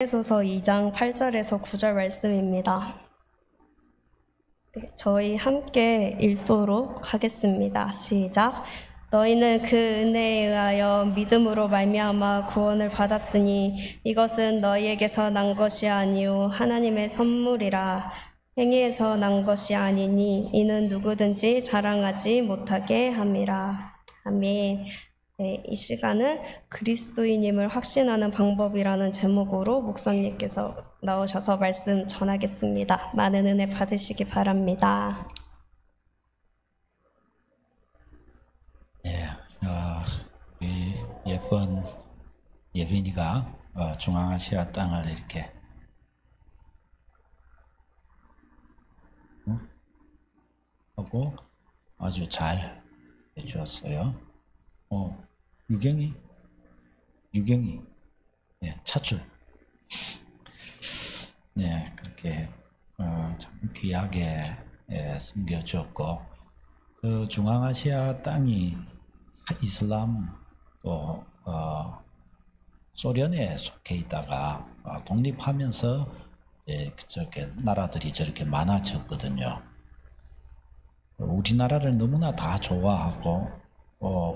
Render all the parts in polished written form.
에베소서 2장 8절에서 9절 말씀입니다. 네, 저희 함께 읽도록 하겠습니다. 시작. 너희는 그 은혜에 의하여 믿음으로 말미암아 구원을 받았으니 이것은 너희에게서 난 것이 아니요 하나님의 선물이라. 행위에서 난 것이 아니니 이는 누구든지 자랑하지 못하게 함이라. 아멘. 네, 이 시간은 그리스도인임을 확신하는 방법이라는 제목으로 목사님께서 나오셔서 말씀 전하겠습니다. 많은 은혜 받으시기 바랍니다. 네, 우리 예쁜 예빈이가 중앙아시아 땅을 이렇게 하고 아주 잘 해주었어요. 유경이, 네, 차출, 네, 그렇게 참 귀하게 섬겨주었고, 그 중앙아시아 땅이 이슬람 또 소련에 속해 있다가 독립하면서 저렇게 나라들이 저렇게 많아졌거든요. 우리나라를 너무나 다 좋아하고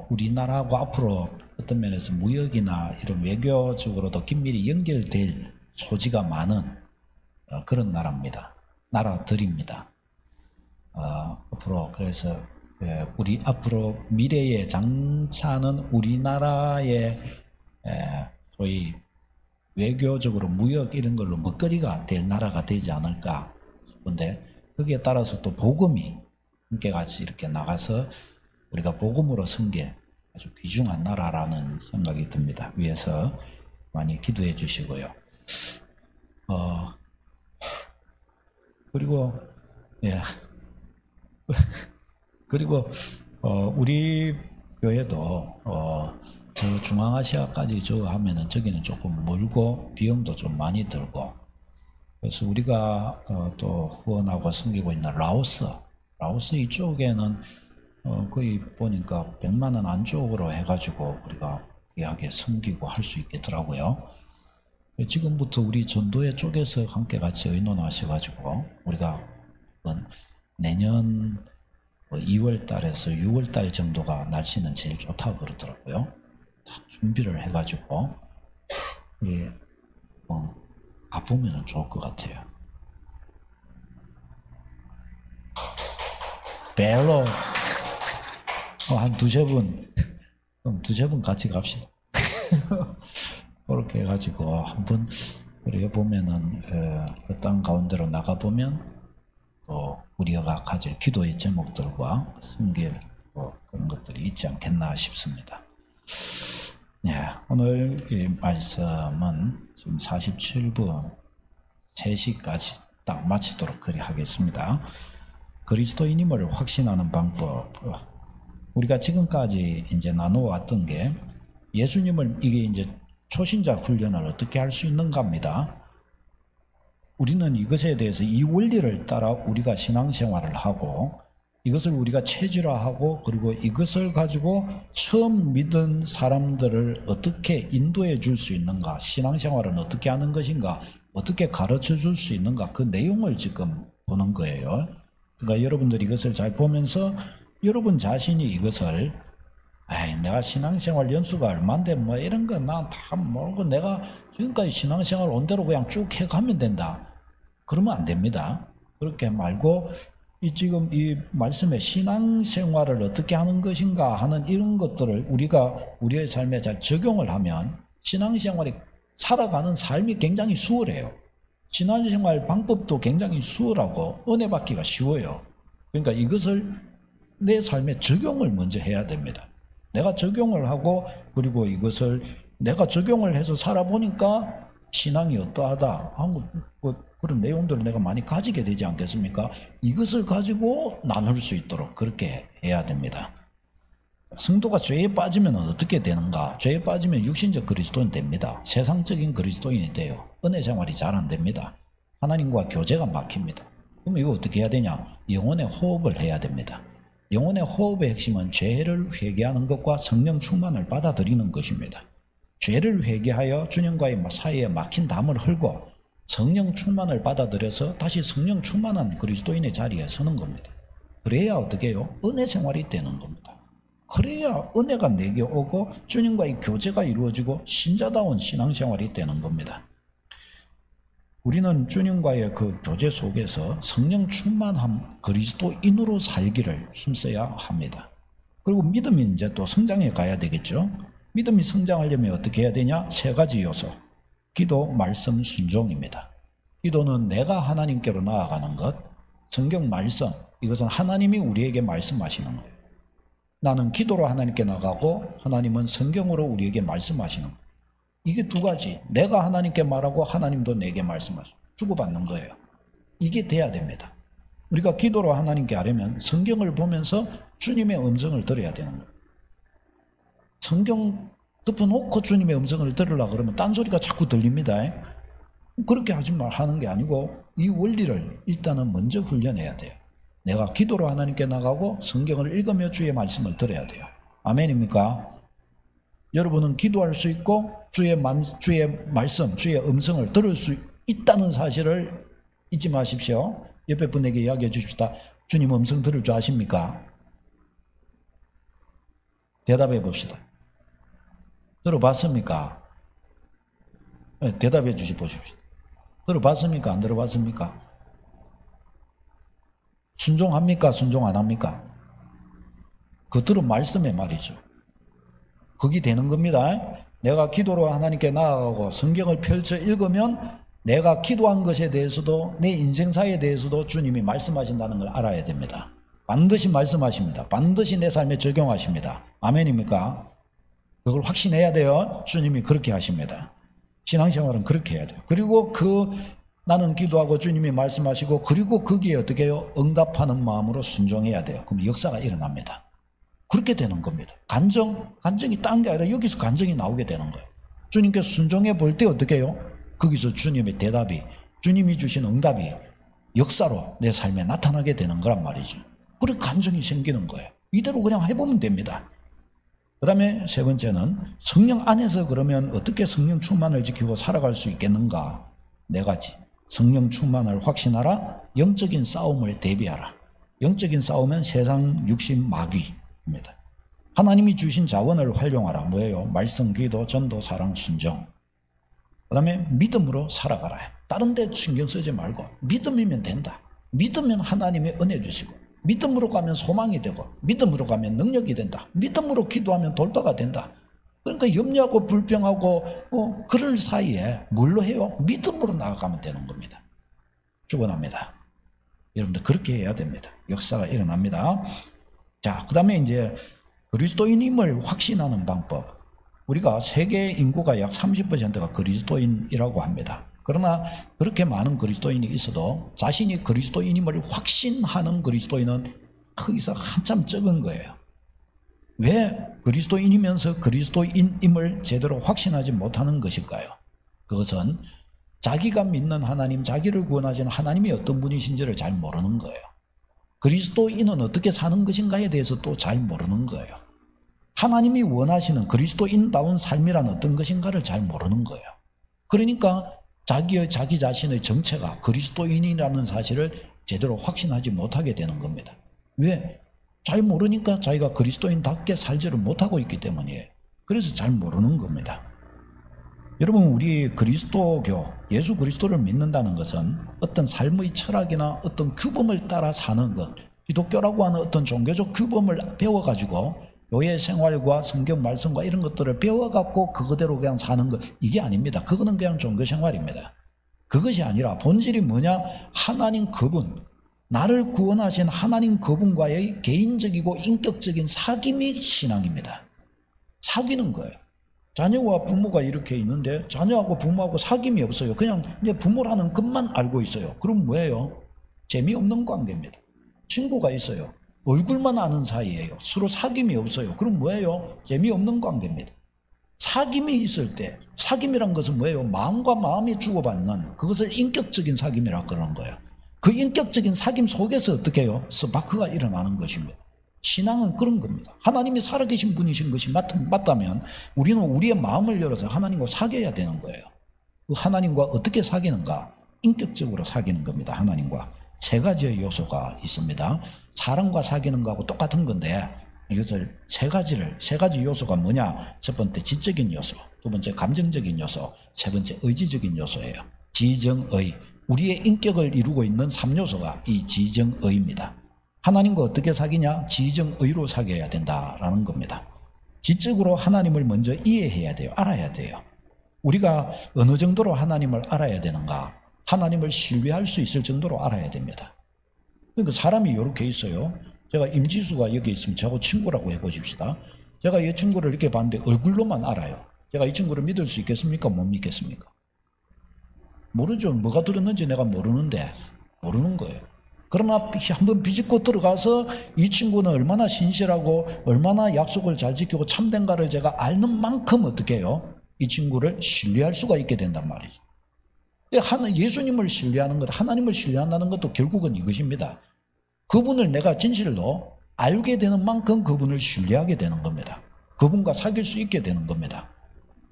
우리나라하고 앞으로 어떤 면에서 무역이나 이런 외교적으로도 긴밀히 연결될 소지가 많은 그런 나라들입니다. 앞으로 그래서 우리 앞으로 미래에 장차는 우리나라의 소위 외교적으로 무역 이런 걸로 먹거리가 될 나라가 되지 않을까 싶은데, 거기에 따라서 또 복음이 함께 같이 이렇게 나가서 우리가 복음으로 섬게 아주 귀중한 나라라는 생각이 듭니다. 위에서 많이 기도해 주시고요. 그리고 우리 교회도 저 중앙아시아까지 하면은 저기는 조금 멀고 비용도 좀 많이 들고, 그래서 우리가 또 후원하고 섬기고 있는 라오스 이쪽에는 거의 보니까 100만 원 안쪽으로 해가지고 우리가 귀하게 섬기고 할 수 있겠더라고요. 지금부터 우리 전도회 쪽에서 함께 같이 의논하셔가지고 우리가 내년 2월 달에서 6월 달 정도가 날씨는 제일 좋다고 그러더라고요. 다 준비를 해가지고 우리 가보면 좋을 것 같아요. 벨로 한 두세 분 같이 갑시다. 그렇게 해가지고 한번 그래 보면은 그 땅 가운데로 나가 보면 또 우리가 가질 기도의 제목들과 섬길 그런 것들이 있지 않겠나 싶습니다. 네, 오늘 이 말씀은 지금 47분 3시까지 딱 마치도록 그리 하겠습니다. 그리스도인임을 확신하는 방법. 우리가 지금까지 이제 나누어왔던 게 예수님을 이게 이제 초신자 훈련을 어떻게 할 수 있는가입니다. 우리는 이것에 대해서 이 원리를 따라 우리가 신앙생활을 하고 이것을 우리가 체질화하고 그리고 이것을 가지고 처음 믿은 사람들을 어떻게 인도해 줄 수 있는가, 신앙생활은 어떻게 하는 것인가, 어떻게 가르쳐 줄 수 있는가, 그 내용을 지금 보는 거예요. 그러니까 여러분들이 이것을 잘 보면서 여러분 자신이 이것을 내가 신앙생활 연수가 얼만데 뭐 이런 거 나 다 모르고 내가 지금까지 신앙생활 온 대로 그냥 쭉 해가면 된다, 그러면 안 됩니다. 그렇게 말고 지금 이 말씀에 신앙생활을 어떻게 하는 것인가 하는 이런 것들을 우리가 우리의 삶에 잘 적용을 하면 신앙생활이 살아가는 삶이 굉장히 수월해요. 신앙생활 방법도 굉장히 수월하고 은혜 받기가 쉬워요. 그러니까 이것을 내 삶에 적용을 먼저 해야 됩니다. 내가 적용을 하고 그리고 이것을 내가 적용을 해서 살아보니까 신앙이 어떠하다 하고 그런 내용들을 내가 많이 가지게 되지 않겠습니까? 이것을 가지고 나눌 수 있도록 그렇게 해야 됩니다. 성도가 죄에 빠지면 어떻게 되는가? 죄에 빠지면 육신적 그리스도인 됩니다. 세상적인 그리스도인이 돼요. 은혜 생활이 잘 안 됩니다. 하나님과 교제가 막힙니다. 그럼 이거 어떻게 해야 되냐? 영혼의 호흡을 해야 됩니다. 영혼의 호흡의 핵심은 죄를 회개하는 것과 성령 충만을 받아들이는 것입니다. 죄를 회개하여 주님과의 사이에 막힌 담을 헐고 성령 충만을 받아들여서 다시 성령 충만한 그리스도인의 자리에 서는 겁니다. 그래야 어떻게 해요? 은혜 생활이 되는 겁니다. 그래야 은혜가 내게 오고 주님과의 교제가 이루어지고 신자다운 신앙생활이 되는 겁니다. 우리는 주님과의 그 교제 속에서 성령 충만한 그리스도인으로 살기를 힘써야 합니다. 그리고 믿음이 이제 또 성장해 가야 되겠죠. 믿음이 성장하려면 어떻게 해야 되냐? 세 가지 요소. 기도, 말씀, 순종입니다. 기도는 내가 하나님께로 나아가는 것, 성경 말씀, 이것은 하나님이 우리에게 말씀하시는 거예요. 나는 기도로 하나님께 나가고 하나님은 성경으로 우리에게 말씀하시는 거예요. 이게 두 가지. 내가 하나님께 말하고 하나님도 내게 말씀하시고 주고받는 거예요. 이게 돼야 됩니다. 우리가 기도로 하나님께 하려면 성경을 보면서 주님의 음성을 들어야 되는 거예요. 성경 덮어놓고 주님의 음성을 들으려고 그러면 딴소리가 자꾸 들립니다. 그렇게 하는 게 아니고 이 원리를 일단은 먼저 훈련해야 돼요. 내가 기도로 하나님께 나가고 성경을 읽으며 주의 말씀을 들어야 돼요. 아멘입니까? 여러분은 기도할 수 있고 주의 말씀, 주의 음성을 들을 수 있다는 사실을 잊지 마십시오. 옆에 분에게 이야기해 주십시다. 주님 음성 들을 줄 아십니까? 대답해 봅시다. 들어봤습니까? 네, 대답해 보십시오. 들어봤습니까? 안 들어봤습니까? 순종합니까? 순종 안 합니까? 그 들은 말씀의 말이죠. 그게 되는 겁니다. 내가 기도로 하나님께 나아가고 성경을 펼쳐 읽으면 내가 기도한 것에 대해서도 내 인생사에 대해서도 주님이 말씀하신다는 걸 알아야 됩니다. 반드시 말씀하십니다. 반드시 내 삶에 적용하십니다. 아멘입니까? 그걸 확신해야 돼요. 주님이 그렇게 하십니다. 신앙생활은 그렇게 해야 돼요. 그리고 나는 기도하고 주님이 말씀하시고 그리고 거기에 어떻게 해요? 응답하는 마음으로 순종해야 돼요. 그럼 역사가 일어납니다. 그렇게 되는 겁니다. 간정이 딴 게 아니라 여기서 간정이 나오게 되는 거예요. 주님께 순종해 볼 때 어떻게 해요? 거기서 주님의 대답이, 주님이 주신 응답이 역사로 내 삶에 나타나게 되는 거란 말이죠. 그리고 간정이 생기는 거예요. 이대로 그냥 해보면 됩니다. 그 다음에 세 번째는 성령 안에서 그러면 어떻게 성령 충만을 지키고 살아갈 수 있겠는가? 네 가지. 성령 충만을 확신하라. 영적인 싸움을 대비하라. 영적인 싸움은 세상 육신 마귀입니다. 하나님이 주신 자원을 활용하라. 뭐예요? 말씀, 기도, 전도, 사랑, 순종. 그 다음에 믿음으로 살아가라. 다른 데 신경 쓰지 말고 믿음이면 된다. 믿으면 하나님이 은혜 주시고 믿음으로 가면 소망이 되고 믿음으로 가면 능력이 된다. 믿음으로 기도하면 돌파가 된다. 그러니까 염려하고 불평하고 그럴 사이에 뭘로 해요? 믿음으로 나아가면 되는 겁니다. 축원합니다. 여러분들 그렇게 해야 됩니다. 역사가 일어납니다. 자, 그 다음에 이제 그리스도인임을 확신하는 방법. 우리가 세계 인구가 약 30%가 그리스도인이라고 합니다. 그러나 그렇게 많은 그리스도인이 있어도 자신이 그리스도인임을 확신하는 그리스도인은 거기서 한참 적은 거예요. 왜 그리스도인이면서 그리스도인임을 제대로 확신하지 못하는 것일까요? 그것은 자기가 믿는 하나님, 자기를 구원하신 하나님이 어떤 분이신지를 잘 모르는 거예요. 그리스도인은 어떻게 사는 것인가에 대해서 또 잘 모르는 거예요. 하나님이 원하시는 그리스도인다운 삶이란 어떤 것인가를 잘 모르는 거예요. 그러니까 자기 자신의 정체가 그리스도인이라는 사실을 제대로 확신하지 못하게 되는 겁니다. 왜? 잘 모르니까 자기가 그리스도인답게 살지를 못하고 있기 때문이에요. 그래서 잘 모르는 겁니다. 여러분, 우리 그리스도교, 예수 그리스도를 믿는다는 것은 어떤 삶의 철학이나 어떤 규범을 따라 사는 것, 기독교라고 하는 어떤 종교적 규범을 배워가지고 교회 생활과 성경 말씀과 이런 것들을 배워갖고 그거대로 그냥 사는 것, 이게 아닙니다. 그거는 그냥 종교 생활입니다. 그것이 아니라 본질이 뭐냐? 하나님 그분, 나를 구원하신 하나님 그분과의 개인적이고 인격적인 사귐이 신앙입니다. 사귀는 거예요. 자녀와 부모가 이렇게 있는데 자녀하고 부모하고 사귐이 없어요. 그냥 내 부모라는 것만 알고 있어요. 그럼 뭐예요? 재미없는 관계입니다. 친구가 있어요. 얼굴만 아는 사이예요. 서로 사귐이 없어요. 그럼 뭐예요? 재미없는 관계입니다. 사귐이 있을 때, 사귐이란 것은 뭐예요? 마음과 마음이 주고받는 그것을 인격적인 사귐이라 그러는 거예요. 그 인격적인 사귐 속에서 어떻게 해요? 스파크가 일어나는 것입니다. 신앙은 그런 겁니다. 하나님이 살아계신 분이신 것이 맞다면 우리는 우리의 마음을 열어서 하나님과 사귀어야 되는 거예요. 그 하나님과 어떻게 사귀는가? 인격적으로 사귀는 겁니다. 하나님과. 세 가지의 요소가 있습니다. 사람과 사귀는 거하고 똑같은 건데 이것을 세 가지 요소가 뭐냐? 첫 번째 지적인 요소, 두 번째 감정적인 요소, 세 번째 의지적인 요소예요. 지정의. 우리의 인격을 이루고 있는 3요소가 이 지정의입니다. 하나님과 어떻게 사귀냐? 지정의로 사귀어야 된다라는 겁니다. 지적으로 하나님을 먼저 이해해야 돼요. 알아야 돼요. 우리가 어느 정도로 하나님을 알아야 되는가? 하나님을 신뢰할 수 있을 정도로 알아야 됩니다. 그러니까 사람이 이렇게 있어요. 제가 임지수가 여기 있으면 저하고 친구라고 해보십시다. 제가 이 친구를 이렇게 봤는데 얼굴로만 알아요. 제가 이 친구를 믿을 수 있겠습니까? 못 믿겠습니까? 모르죠. 뭐가 들었는지 내가 모르는데 모르는 거예요. 그러나 한번 비집고 들어가서 이 친구는 얼마나 신실하고 얼마나 약속을 잘 지키고 참된가를 제가 아는 만큼 어떻게 해요? 이 친구를 신뢰할 수가 있게 된단 말이죠. 예수님을 신뢰하는 것, 하나님을 신뢰한다는 것도 결국은 이것입니다. 그분을 내가 진실로 알게 되는 만큼 그분을 신뢰하게 되는 겁니다. 그분과 사귈 수 있게 되는 겁니다.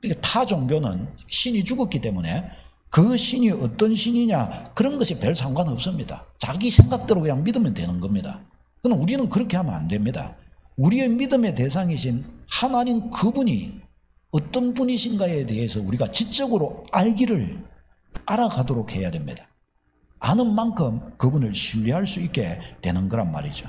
그러니까 타 종교는 신이 죽었기 때문에 그 신이 어떤 신이냐 그런 것이 별 상관없습니다. 자기 생각대로 그냥 믿으면 되는 겁니다. 그러나 우리는 그렇게 하면 안 됩니다. 우리의 믿음의 대상이신 하나님 그분이 어떤 분이신가에 대해서 우리가 지적으로 알아가도록 해야 됩니다. 아는 만큼 그분을 신뢰할 수 있게 되는 거란 말이죠.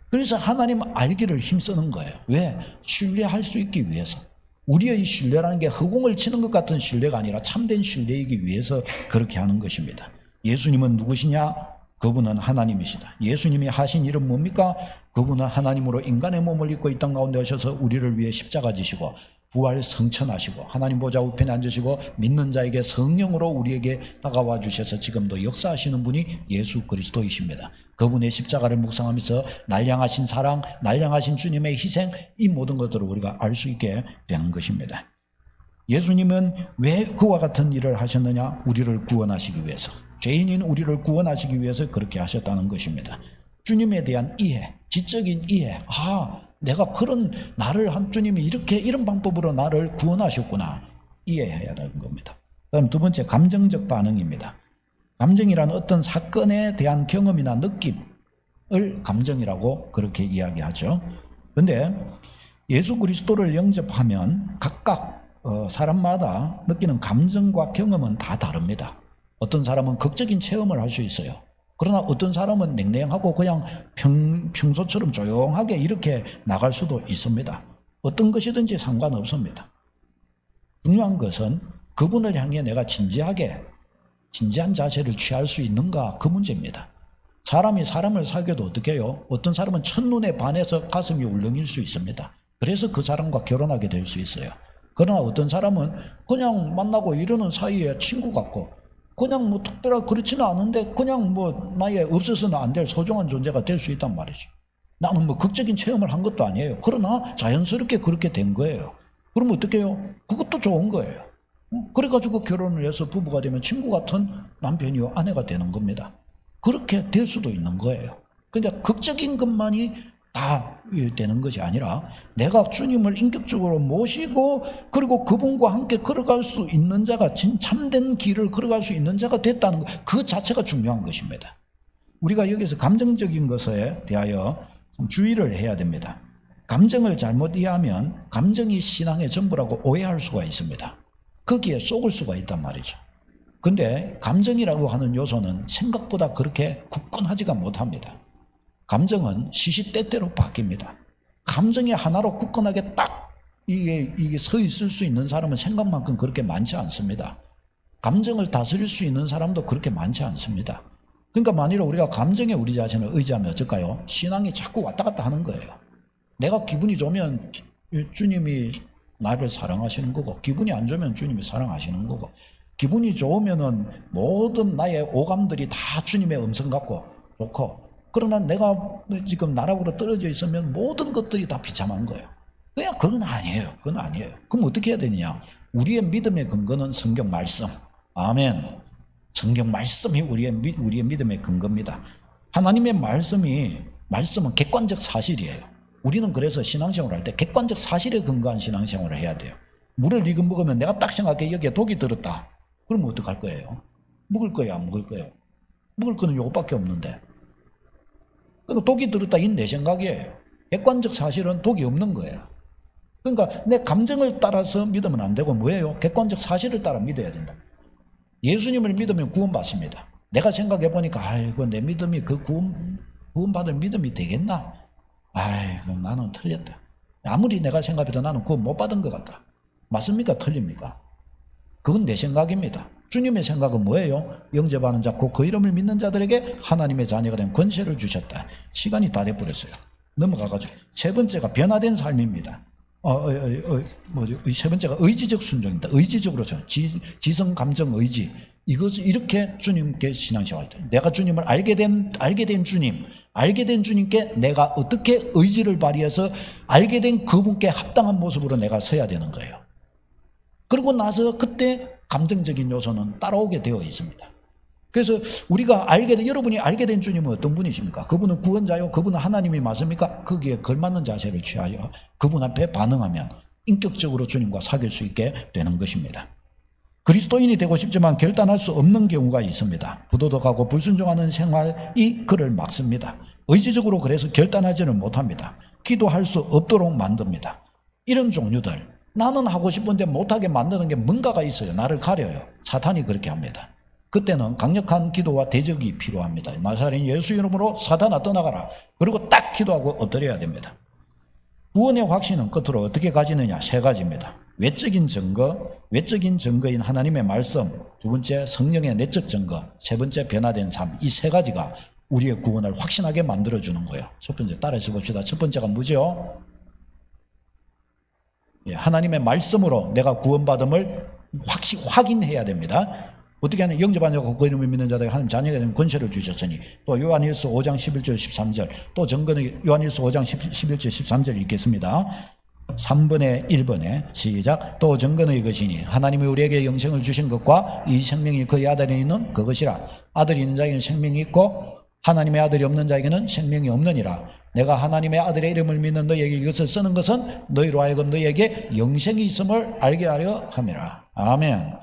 그래서 하나님 알기를 힘쓰는 거예요. 왜? 신뢰할 수 있기 위해서. 우리의 신뢰라는 게 허공을 치는 것 같은 신뢰가 아니라 참된 신뢰이기 위해서 그렇게 하는 것입니다. 예수님은 누구시냐? 그분은 하나님이시다. 예수님이 하신 일은 뭡니까? 그분은 하나님으로 인간의 몸을 입고 이 땅 가운데 오셔서 우리를 위해 십자가 지시고 부활 성천하시고 하나님 보좌 우편에 앉으시고 믿는 자에게 성령으로 우리에게 다가와 주셔서 지금도 역사하시는 분이 예수 그리스도이십니다. 그분의 십자가를 묵상하면서 날 향하신 사랑, 날 향하신 주님의 희생, 이 모든 것들을 우리가 알 수 있게 되는 것입니다. 예수님은 왜 그와 같은 일을 하셨느냐? 우리를 구원하시기 위해서, 죄인인 우리를 구원하시기 위해서 그렇게 하셨다는 것입니다. 주님에 대한 이해, 지적인 이해, 내가 그런 나를 한 주님이 이런 방법으로 나를 구원하셨구나 이해해야 되는 겁니다. 그다음 두 번째 감정적 반응입니다. 감정이란 어떤 사건에 대한 경험이나 느낌을 감정이라고 그렇게 이야기하죠. 그런데 예수 그리스도를 영접하면 각각 사람마다 느끼는 감정과 경험은 다 다릅니다. 어떤 사람은 극적인 체험을 할 수 있어요. 그러나 어떤 사람은 냉랭하고 그냥 평소처럼 조용하게 이렇게 나갈 수도 있습니다. 어떤 것이든지 상관없습니다. 중요한 것은 그분을 향해 내가 진지한 자세를 취할 수 있는가 그 문제입니다. 사람이 사람을 사귀어도 어떻게 해요? 어떤 사람은 첫눈에 반해서 가슴이 울렁일 수 있습니다. 그래서 그 사람과 결혼하게 될 수 있어요. 그러나 어떤 사람은 그냥 만나고 이러는 사이에 친구 같고 그냥 특별하게 그렇지는 않은데 그냥 나의 없어서는 안 될 소중한 존재가 될 수 있단 말이죠. 나는 극적인 체험을 한 것도 아니에요. 그러나 자연스럽게 그렇게 된 거예요. 그러면 어떻게 해요? 그것도 좋은 거예요. 그래가지고 결혼을 해서 부부가 되면 친구 같은 남편이요 아내가 되는 겁니다. 그렇게 될 수도 있는 거예요. 그러니까 극적인 것만이 다 되는 것이 아니라 내가 주님을 인격적으로 모시고 그리고 그분과 함께 걸어갈 수 있는 자가 참된 길을 걸어갈 수 있는 자가 됐다는 것, 그 자체가 중요한 것입니다. 우리가 여기서 감정적인 것에 대하여 좀 주의를 해야 됩니다. 감정을 잘못 이해하면 감정이 신앙의 전부라고 오해할 수가 있습니다. 거기에 속을 수가 있단 말이죠. 근데 감정이라고 하는 요소는 생각보다 그렇게 굳건하지가 못합니다. 감정은 시시때때로 바뀝니다. 감정이 하나로 굳건하게 딱 이게 서 있을 수 있는 사람은 생각만큼 그렇게 많지 않습니다. 감정을 다스릴 수 있는 사람도 그렇게 많지 않습니다. 그러니까 만일 우리가 감정에 우리 자신을 의지하면 어떨까요? 신앙이 자꾸 왔다 갔다 하는 거예요. 내가 기분이 좋으면 주님이 나를 사랑하시는 거고, 기분이 안 좋으면 주님이 사랑하시는 거고, 기분이 좋으면은 모든 나의 오감들이 다 주님의 음성 같고 좋고, 그러나 내가 지금 나락으로 떨어져 있으면 모든 것들이 다 비참한 거예요. 그냥 그건 아니에요. 그건 아니에요. 그럼 어떻게 해야 되느냐? 우리의 믿음의 근거는 성경 말씀. 아멘. 성경 말씀이 우리의 믿음의 근거입니다. 하나님의 말씀은 객관적 사실이에요. 우리는 그래서 신앙생활을 할 때 객관적 사실에 근거한 신앙생활을 해야 돼요. 물을 이거 먹으면 내가 딱 생각해 여기에 독이 들었다. 그러면 어떡할 거예요? 먹을 거예요? 안 먹을 거예요? 먹을 거는 요것밖에 없는데. 그러니까 독이 들었다 이건 내 생각이에요. 객관적 사실은 독이 없는 거예요. 그러니까 내 감정을 따라서 믿으면 안 되고 뭐예요? 객관적 사실을 따라 믿어야 된다. 예수님을 믿으면 구원받습니다. 내가 생각해 보니까 아이고 내 믿음이 그 구원받을 믿음이 되겠나? 아이고 나는 틀렸다. 아무리 내가 생각해도 나는 구원 못 받은 것 같다. 맞습니까? 틀립니까? 그건 내 생각입니다. 주님의 생각은 뭐예요? 영접하는 자, 곧 그 이름을 믿는 자들에게 하나님의 자녀가 된 권세를 주셨다. 시간이 다 돼버렸어요. 넘어가가지고 세 번째가 변화된 삶입니다. 세 번째가 의지적 순종입니다. 의지적으로 지성, 감정, 의지. 이것을 이렇게 주님께 신앙생활 할 때 내가 주님을 알게 된 주님께 내가 어떻게 의지를 발휘해서 알게 된 그분께 합당한 모습으로 내가 서야 되는 거예요. 그러고 나서 그때 감정적인 요소는 따라오게 되어 있습니다. 그래서 우리가 여러분이 알게 된 주님은 어떤 분이십니까? 그분은 구원자요? 그분은 하나님이 맞습니까? 거기에 걸맞는 자세를 취하여 그분 앞에 반응하면 인격적으로 주님과 사귈 수 있게 되는 것입니다. 그리스도인이 되고 싶지만 결단할 수 없는 경우가 있습니다. 부도덕하고 불순종하는 생활이 그를 막습니다. 의지적으로 그래서 결단하지는 못합니다. 기도할 수 없도록 만듭니다. 이런 종류들, 나는 하고 싶은데 못하게 만드는 게 뭔가가 있어요. 나를 가려요. 사탄이 그렇게 합니다. 그때는 강력한 기도와 대적이 필요합니다. 나사렛 예수 이름으로 사탄아 떠나가라. 그리고 딱 기도하고 엎드려야 됩니다. 구원의 확신은 끝으로 어떻게 가지느냐? 세 가지입니다. 외적인 증거인 하나님의 말씀, 두 번째 성령의 내적 증거, 세 번째 변화된 삶. 이 세 가지가 우리의 구원을 확신하게 만들어주는 거예요. 첫 번째 따라해서 봅시다. 첫 번째가 뭐죠? 하나님의 말씀으로 내가 구원받음을 확인해야 됩니다. 어떻게 하냐? 영접하냐고 그 이름을 믿는 자들에게 하나님 자녀가 되는 권세를 주셨으니, 또 요한일서 5장 11절 13절, 또 정근의 요한일서 5장 11절 13절 읽겠습니다. 3번에 1번에 시작. 또 정근의 것이니 하나님이 우리에게 영생을 주신 것과 이 생명이 그의 아들에 있는 그것이라. 아들이 있는 자에게는 생명이 있고 하나님의 아들이 없는 자에게는 생명이 없느니라. 내가 하나님의 아들의 이름을 믿는 너희에게 이것을 쓰는 것은 너희로 하여금 너희에게 영생이 있음을 알게 하려 함이라. 아멘.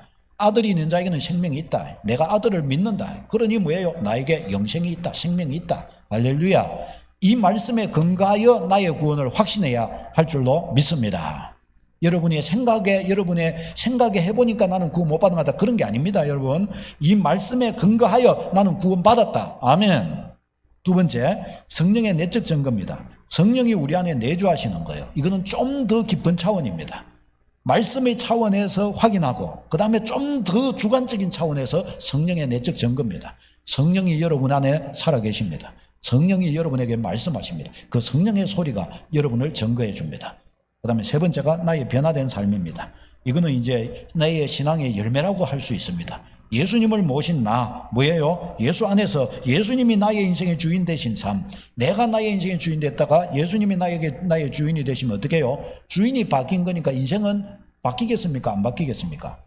아들이 있는 자에게는 생명이 있다. 내가 아들을 믿는다. 그러니 뭐예요? 나에게 영생이 있다. 생명이 있다. 할렐루야. 이 말씀에 근거하여 나의 구원을 확신해야 할 줄로 믿습니다. 여러분의 생각에 해보니까 나는 구원 못 받은 것 같다. 그런 게 아닙니다, 여러분. 이 말씀에 근거하여 나는 구원 받았다. 아멘. 두 번째, 성령의 내적 증거입니다. 성령이 우리 안에 내주하시는 거예요. 이거는 좀 더 깊은 차원입니다. 말씀의 차원에서 확인하고 그 다음에 좀 더 주관적인 차원에서 성령의 내적 증거입니다. 성령이 여러분 안에 살아계십니다. 성령이 여러분에게 말씀하십니다. 그 성령의 소리가 여러분을 증거해 줍니다. 그 다음에 세 번째가 나의 변화된 삶입니다. 이거는 이제 나의 신앙의 열매라고 할 수 있습니다. 예수님을 모신 나, 뭐예요? 예수 안에서 예수님이 나의 인생의 주인 되신 삶, 내가 나의 인생의 주인 됐다가 예수님이 나의 주인이 되시면 어떻게 해요? 주인이 바뀐 거니까 인생은 바뀌겠습니까? 안 바뀌겠습니까?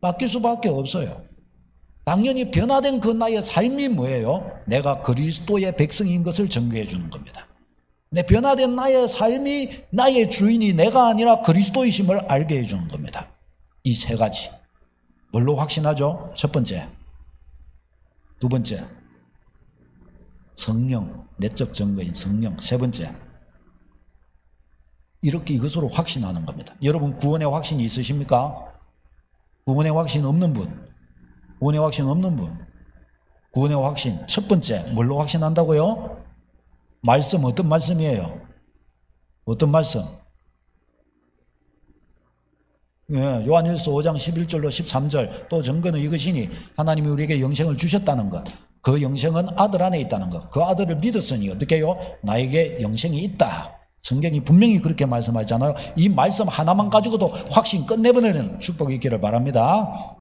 바뀔 수밖에 없어요. 당연히 변화된 그 나의 삶이 뭐예요? 내가 그리스도의 백성인 것을 증거해 주는 겁니다. 내 변화된 나의 삶이 나의 주인이 내가 아니라 그리스도이심을 알게 해주는 겁니다. 이 세 가지. 뭘로 확신하죠? 첫 번째. 두 번째. 성령, 내적 증거인 성령. 세 번째. 이렇게 이것으로 확신하는 겁니다. 여러분 구원의 확신이 있으십니까? 구원의 확신 없는 분. 구원의 확신 없는 분. 구원의 확신. 첫 번째. 뭘로 확신한다고요? 말씀. 어떤 말씀이에요? 어떤 말씀? 요한일서 5장 11절로 13절. 또 증거는 이것이니 하나님이 우리에게 영생을 주셨다는 것. 그 영생은 아들 안에 있다는 것. 그 아들을 믿었으니 어떻게 해요? 나에게 영생이 있다. 성경이 분명히 그렇게 말씀하잖아요. 이 말씀 하나만 가지고도 확신 끝내버리는 축복이 있기를 바랍니다.